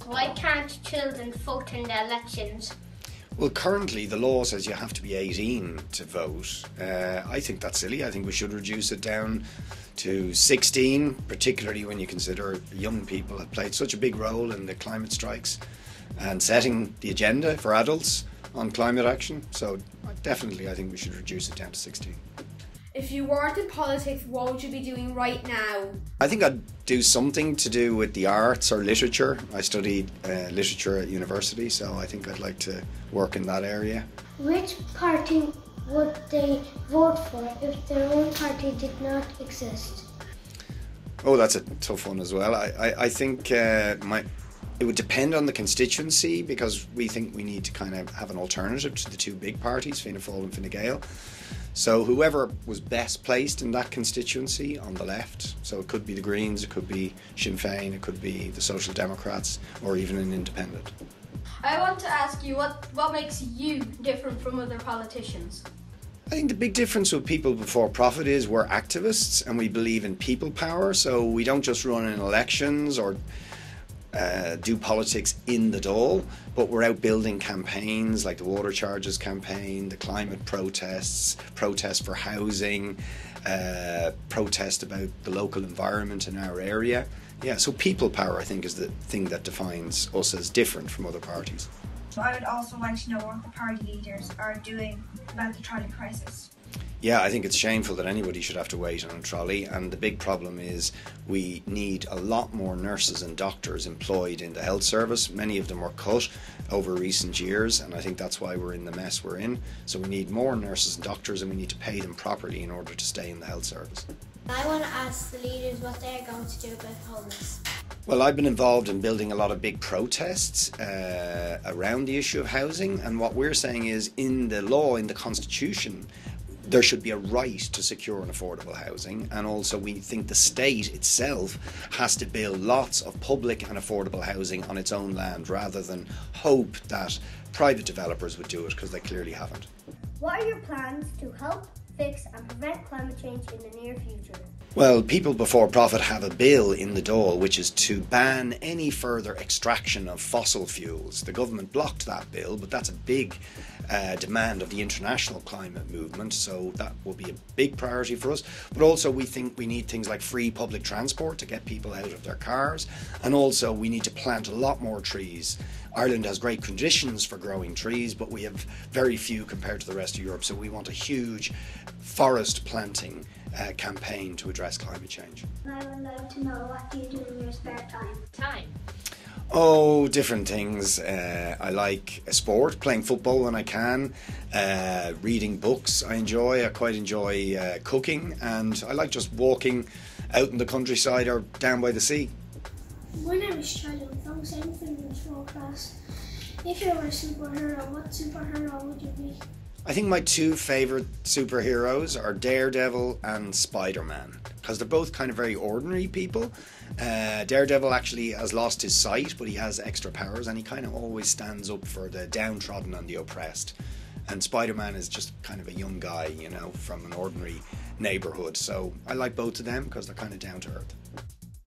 Why can't children vote in the elections? Well, currently the law says you have to be 18 to vote. I think that's silly. I think we should reduce it down to 16, particularly when you consider young people have played such a big role in the climate strikes and setting the agenda for adults on climate action. So definitely I think we should reduce it down to 16. If you weren't in politics, what would you be doing right now? I think I'd do something to do with the arts or literature. I studied literature at university, so I think I'd like to work in that area. Which party would they vote for if their own party did not exist? Oh, that's a tough one as well. I think it would depend on the constituency, because we think we need to kind of have an alternative to the two big parties, Fianna Fáil and Fine Gael. So whoever was best placed in that constituency on the left, so it could be the Greens, it could be Sinn Féin, it could be the Social Democrats, or even an independent. I want to ask you, what makes you different from other politicians? I think the big difference with People Before Profit is we're activists and we believe in people power, so we don't just run in elections or do politics in the Dáil, but we're out building campaigns like the water charges campaign, the climate protests, protests for housing, protest about the local environment in our area. Yeah, so people power I think is the thing that defines us as different from other parties. So I would also like to know what the party leaders are doing about the trolley crisis. Yeah, I think it's shameful that anybody should have to wait on a trolley, and the big problem is we need a lot more nurses and doctors employed in the health service. Many of them were cut over recent years, and I think that's why we're in the mess we're in. So we need more nurses and doctors, and we need to pay them properly in order to stay in the health service. I want to ask the leaders what they're going to do about homeless. Well, I've been involved in building a lot of big protests around the issue of housing, and what we're saying is in the law, in the Constitution, there should be a right to secure and affordable housing, and also we think the state itself has to build lots of public and affordable housing on its own land rather than hope that private developers would do it, because they clearly haven't. What are your plans to help, fix and prevent climate change in the near future? Well, People Before Profit have a bill in the Dáil which is to ban any further extraction of fossil fuels. The government blocked that bill, but that's a big demand of the international climate movement, so that will be a big priority for us. But also we think we need things like free public transport to get people out of their cars, and also we need to plant a lot more trees. Ireland has great conditions for growing trees, but we have very few compared to the rest of Europe, so we want a huge forest planting campaign to address climate change. I would like to know, what do you do in your spare time? Oh, different things. I like sport, playing football when I can, reading books I enjoy. I quite enjoy cooking, and I like just walking out in the countryside or down by the sea. When I was child, I was anything in small class. If you were a superhero, what superhero would you be? I think my two favourite superheroes are Daredevil and Spider-Man, because they're both kind of very ordinary people. Daredevil actually has lost his sight, but he has extra powers, and he kind of always stands up for the downtrodden and the oppressed. And Spider-Man is just kind of a young guy, you know, from an ordinary neighbourhood. So I like both of them because they're kind of down to earth.